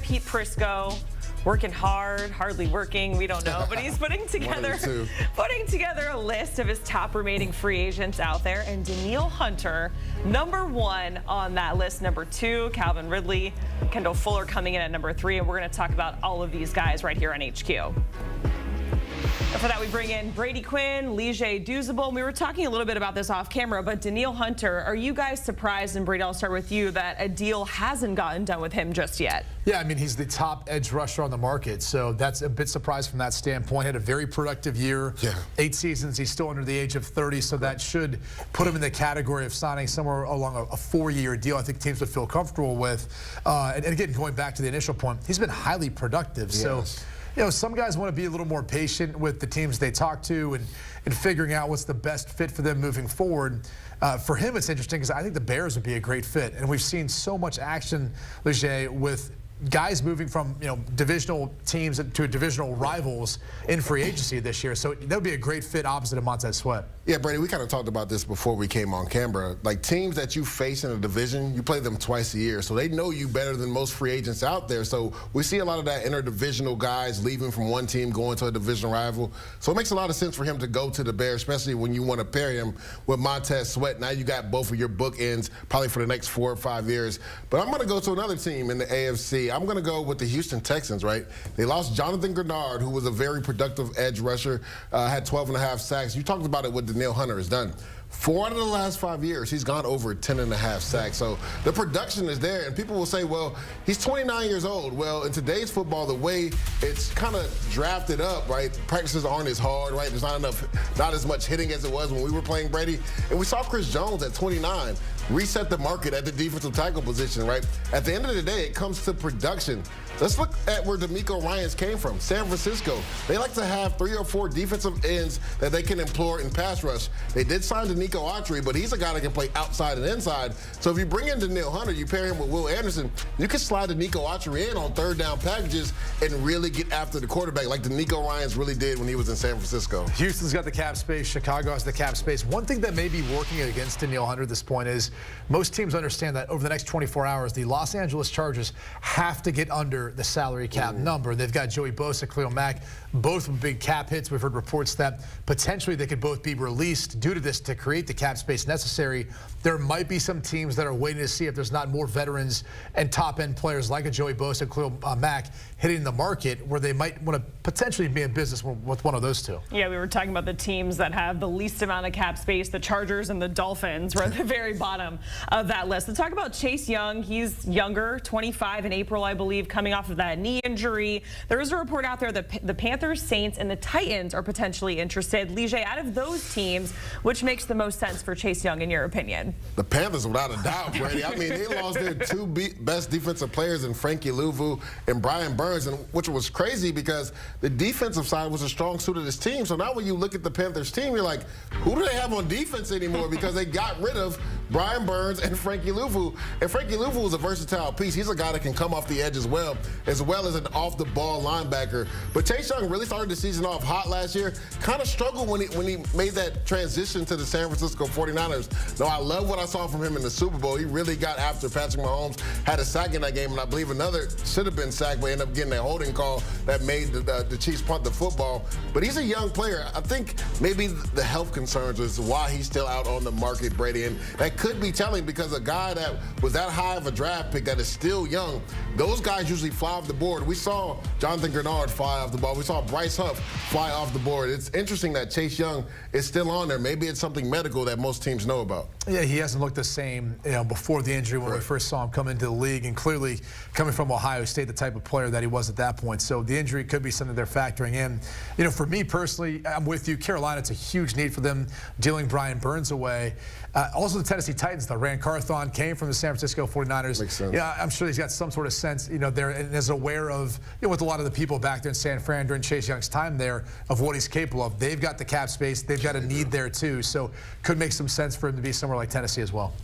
Pete Prisco, working hard, hardly working, we don't know, but he's putting together a list of his top remaining free agents out there, and Danielle Hunter, #1 on that list. #2, Calvin Ridley, Kendall Fuller coming in at #3, and we're going to talk about all of these guys right here on HQ. And for that, we bring in Brady, Quinn, Douzable. We were talking a little bit about this off camera, but Danielle Hunter, are you guys surprised, and Brady, I'll start with you, that a deal hasn't gotten done with him just yet? Yeah, I mean, he's the top edge rusher on the market, so that's a bit surprised from that standpoint. Had a very productive year. Yeah. 8 seasons. He's still under the age of 30, so that should put him in the category of signing somewhere along a 4-year deal I think teams would feel comfortable with. And again, going back to the initial point, he's been highly productive. Yes. So, you know, some guys want to be a little more patient with the teams they talk to and figuring out what's the best fit for them moving forward. For him, it's interesting because I think the Bears would be a great fit. And we've seen so much action, Leger, with guys moving from, you know, divisional teams to divisional rivals in free agency this year. So that would be a great fit opposite of Montez Sweat. Yeah, Brady, we kind of talked about this before we came on camera. Like, teams that you face in a division, you play them twice a year. So they know you better than most free agents out there. So we see a lot of that interdivisional guys leaving from one team, going to a divisional rival. So it makes a lot of sense for him to go to the Bears, especially when you want to pair him with Montez Sweat. Now you got both of your bookends probably for the next 4 or 5 years. But I'm going to go to another team in the AFC. I'm going to go with the Houston Texans, right? They lost Jonathan Grenard, who was a very productive edge rusher, had 12.5 sacks. You talked about it with Danielle Hunter has done. 4 out of the last 5 years, he's gone over 10.5 sacks. So the production is there, and people will say, well, he's 29 years old. Well, in today's football, the way it's kind of drafted up, right? Practices aren't as hard, right? There's not as much hitting as it was when we were playing Brady. And we saw Chris Jones at 29 reset the market at the defensive tackle position, right? At the end of the day, it comes to production. Let's look at where DeMeco Ryans came from, San Francisco. They like to have 3 or 4 defensive ends that they can employ in pass rush. They did sign Nico Autry, but he's a guy that can play outside and inside. So if you bring in Danielle Hunter, you pair him with Will Anderson, you can slide Nico Autry in on 3rd down packages and really get after the quarterback like DeMeco Ryans really did when he was in San Francisco. Houston's got the cap space. Chicago has the cap space. One thing that may be working against Danielle Hunter at this point is most teams understand that over the next 24 hours, the Los Angeles Chargers have to get under the salary cap number. They've got Joey Bosa, Khalil Mack, both with big cap hits. We've heard reports that potentially they could both be released due to this to create the cap space necessary. There might be some teams that are waiting to see if there's not more veterans and top-end players like a Joey Bosa, Khalil Mack hitting the market where they might want to potentially be in business with one of those two. Yeah, we were talking about the teams that have the least amount of cap space. The Chargers and the Dolphins were at the very bottom of that list. Let's talk about Chase Young. He's younger, 25 in April, I believe, coming off of that knee injury. There is a report out there that the Panthers, Saints, and the Titans are potentially interested. Lige, out of those teams, which makes the most sense for Chase Young, in your opinion? The Panthers, without a doubt, Brady. I mean, they lost their 2 best defensive players in Frankie Louvu and Brian Burns, and which was crazy because the defensive side was a strong suit of this team. So now when you look at the Panthers team, you're like, who do they have on defense anymore? Because they got rid of Brian Burns and Frankie Louvu. And Frankie Louvu is a versatile piece. He's a guy that can come off the edge as well as an off-the-ball linebacker. But Chase Young really started the season off hot last year. Kind of struggled when he made that transition to the San Francisco 49ers. No, I love what I saw from him in the Super Bowl. He really got after Patrick Mahomes, had a sack in that game, and I believe another should have been sacked, but ended up getting a holding call that made the Chiefs punt the football. But he's a young player. I think maybe the health concerns is why he's still out on the market, Brady. And that could be telling because a guy that was that high of a draft pick that is still young, those guys usually fly off the board. We saw Jonathan Grenard fly off the ball. We saw Bryce Huff fly off the board. It's interesting that Chase Young is still on there. Maybe it's something medical that most teams know about. Yeah, he hasn't looked the same, you know, before the injury when we first saw him come into the league, and clearly coming from Ohio State, the type of player that he was at that point. So the injury could be something they're factoring in. You know, for me personally, I'm with you. Carolina, it's a huge need for them dealing Brian Burns away. Also, the Tennessee Titans, though. Rand Carthon came from the San Francisco 49ers. Makes sense. Yeah, I'm sure he's got some sort of sense, you know, there and is aware of, you know, with a lot of the people back there in San Fran during Chase Young's time there, of what he's capable of. They've got the cap space. They've got a need there, too. So could make some sense for him to be somewhere like Tennessee as well.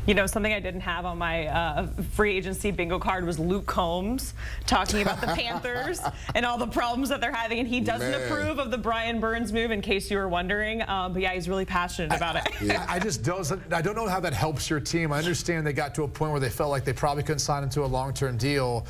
You know, something I didn't have on my free agency bingo card was Luke Combs talking about the Panthers and all the problems that they're having. And he doesn't approve of the Brian Burns move, in case you were wondering. But yeah, he's really passionate about it. I don't know how that helps your team. I understand they got to a point where they felt like they probably couldn't sign him to a long-term deal.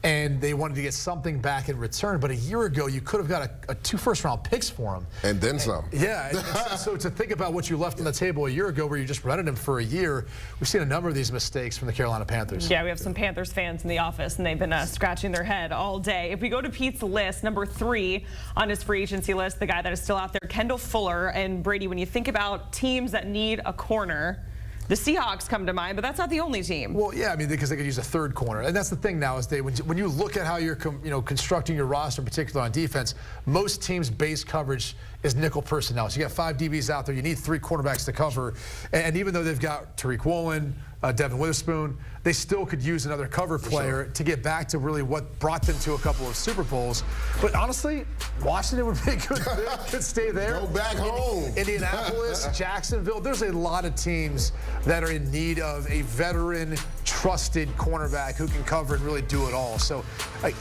and they wanted to get something back in return. But a year ago, you could have got a 2 first-round picks for him. And then some. Yeah, so to think about what you left on the table a year ago where you just rented him for a year, we've seen a number of these mistakes from the Carolina Panthers. Yeah, we have some Panthers fans in the office, and they've been scratching their head all day. If we go to Pete's list, number 3 on his free agency list, the guy that is still out there, Kendall Fuller. And Brady, when you think about teams that need a corner, the Seahawks come to mind, but that's not the only team. Well, yeah, I mean, because they could use a 3rd corner. And that's the thing now is when you look at how you're constructing your roster, in particular on defense, most teams' base coverage is nickel personnel. So you got 5 DBs out there. You need 3 quarterbacks to cover. And even though they've got Tariq Woolen, Devin Witherspoon, they still could use another cover player to get back to really what brought them to a couple of Super Bowls. But honestly, Washington would be good. Could stay there. Go back home. Indianapolis, Jacksonville. There's a lot of teams that are in need of a veteran, trusted cornerback who can cover and really do it all. So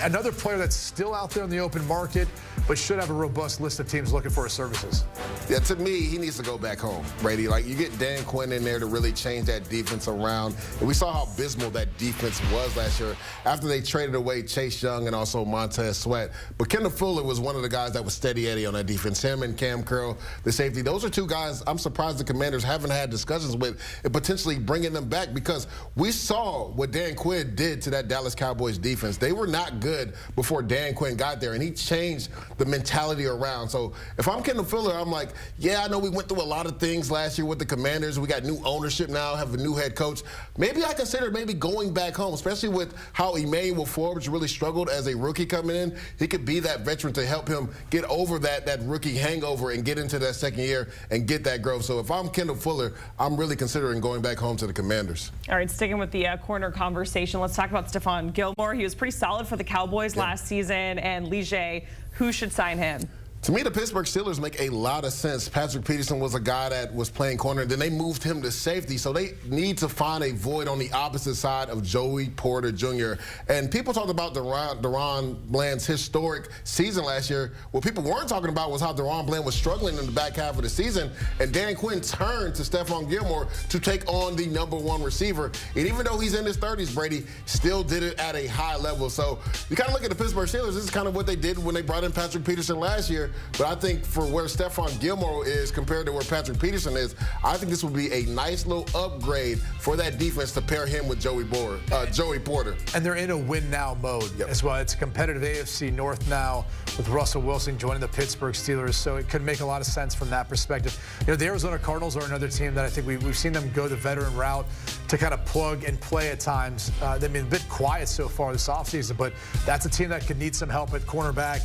another player that's still out there in the open market, but should have a robust list of teams looking for his services. Yeah, to me, he needs to go back home, Brady. Like, you get Dan Quinn in there to really change that defense around. And we saw how abysmal that defense was last year after they traded away Chase Young and also Montez Sweat. But Kendall Fuller was one of the guys that was steady Eddie on that defense. Him and Cam Curl, the safety. Those are 2 guys I'm surprised the Commanders haven't had discussions with and potentially bringing them back, because we saw what Dan Quinn did to that Dallas Cowboys defense. They were not good before Dan Quinn got there, and he changed the mentality around. So if I'm Kendall Fuller, I'm like, yeah, I know we went through a lot of things last year with the Commanders. We got new ownership now, have a new head coach. Maybe I consider going back home, especially with how Emmanuel Forbes really struggled as a rookie coming in. He could be that veteran to help him get over that rookie hangover and get into that 2nd year and get that growth. So if I'm Kendall Fuller, I'm really considering going back home to the Commanders. All right, sticking with the corner conversation, let's talk about Stephon Gilmore. He was pretty solid for the Cowboys last season, and Lige, who should sign him? To me, the Pittsburgh Steelers make a lot of sense. Patrick Peterson was a guy that was playing corner, and then they moved him to safety. So they need to find a void on the opposite side of Joey Porter Jr. And people talked about DaRon Bland's historic season last year. What people weren't talking about was how DaRon Bland was struggling in the back half of the season, and Dan Quinn turned to Stephon Gilmore to take on the #1 receiver. And even though he's in his 30s, Brady still did it at a high level. So you kind of look at the Pittsburgh Steelers, this is kind of what they did when they brought in Patrick Peterson last year. But I think for where Stephon Gilmore is compared to where Patrick Peterson is, I think this would be a nice little upgrade for that defense to pair him with Joey Porter. And they're in a win-now mode as well. It's a competitive AFC North now with Russell Wilson joining the Pittsburgh Steelers, so it could make a lot of sense from that perspective. The Arizona Cardinals are another team that I think we've seen them go the veteran route to kind of plug and play at times. They've been a bit quiet so far this offseason, but that's a team that could need some help at cornerback.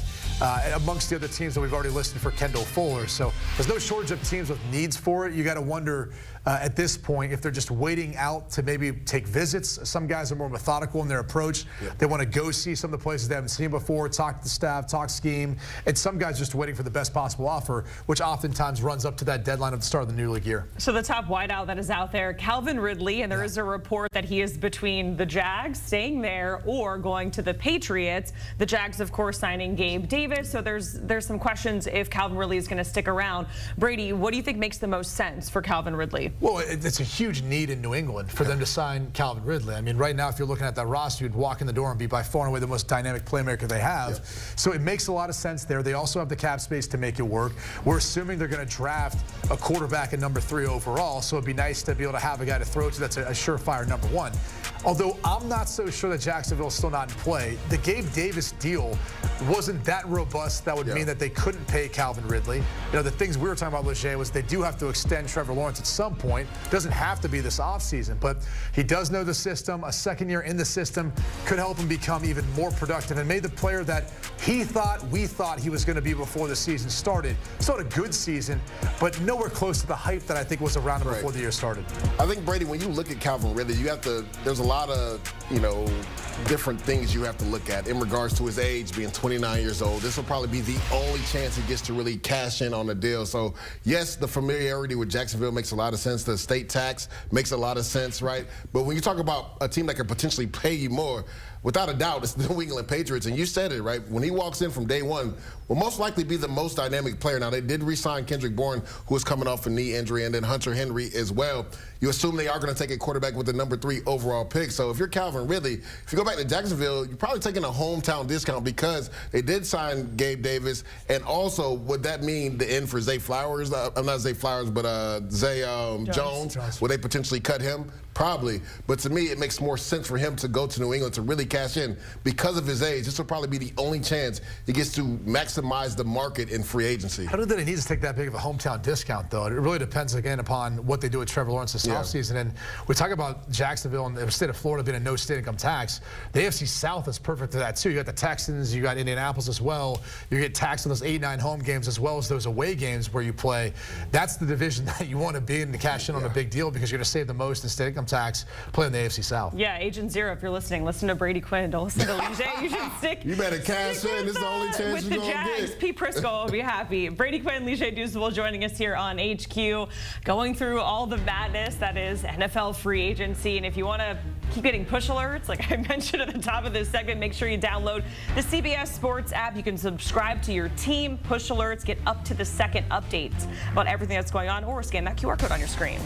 Amongst the other teams that we've already listed for Kendall Fuller. So there's no shortage of teams with needs for it. You got to wonder at this point if they're just waiting out to maybe take visits. Some guys are more methodical in their approach. They want to go see some of the places they haven't seen before, talk to the staff, talk scheme. And some guys just waiting for the best possible offer, which oftentimes runs up to that deadline at the start of the new league year. So the top wideout that is out there, Calvin Ridley, and there is a report that he is between the Jags, staying there, or going to the Patriots. The Jags, of course, signing Gabe Davis. So there's some questions if Calvin Ridley is going to stick around. Brady, what do you think makes the most sense for Calvin Ridley? Well, it's a huge need in New England for them to sign Calvin Ridley. I mean, right now, if you're looking at that roster, you'd walk in the door and be by far and away the most dynamic playmaker they have. So it makes a lot of sense there. They also have the cap space to make it work. We're assuming they're going to draft a quarterback at #3 overall, so it'd be nice to be able to have a guy to throw to that's a surefire #1. Although I'm not so sure that Jacksonville's still not in play. The Gabe Davis deal wasn't that robust. That would mean that they couldn't pay Calvin Ridley. The things we were talking about, Leger, was they do have to extend Trevor Lawrence at some point. Doesn't have to be this offseason, but he does know the system. A 2nd year in the system could help him become even more productive and made the player that we thought he was going to be before the season started. Still had a good season, but nowhere close to the hype that I think was around him before the year started. I think, Brady, when you look at Calvin Ridley, there's a lot of, different things you have to look at in regards to his age, being 29 years old. This will probably be the only chance he gets to really cash in on the deal. So, yes, the familiarity with Jacksonville makes a lot of sense. The state tax makes a lot of sense, right? But when you talk about a team that could potentially pay you more, without a doubt, it's the New England Patriots. And you said it, right? When he walks in from day one, will most likely be the most dynamic player. Now, they did re-sign Kendrick Bourne, who is coming off a knee injury, and then Hunter Henry as well. You assume they are going to take a quarterback with the number 3 overall pick. So if you're Calvin Ridley, if you go back to Jacksonville, you're probably taking a hometown discount because they did sign Gabe Davis. And also, would that mean the end for Zay Flowers? I'm not Zay Flowers, but Zay Jones. Would they potentially cut him? Probably. But to me, it makes more sense for him to go to New England to really cash in. Because of his age, this will probably be the only chance he gets to maximize the market in free agency. I don't think he needs to take that big of a hometown discount, though. It really depends, again, upon what they do with Trevor Lawrence this offseason. And we talk about Jacksonville and the state of Florida being a no state income tax. The AFC South is perfect for that, too. You got the Texans, you got Indianapolis as well. You get taxed on those 8-9 home games as well as those away games where you play. That's the division that you want to be in to cash in on a big deal because you're going to save the most in state income tax playing the AFC South. Yeah, Agent Zero, if you're listening, listen to Brady Quinn. Don't listen to Lige. You should stick. You better cash in. This is the only chance you're going to get. Pete Prisco will be happy. Brady Quinn, Lige Douzable joining us here on HQ, going through all the madness that is NFL free agency. And if you want to keep getting push alerts, like I mentioned at the top of this segment, make sure you download the CBS Sports app. You can subscribe to your team push alerts, get up to the second updates about everything that's going on, or scan that QR code on your screen.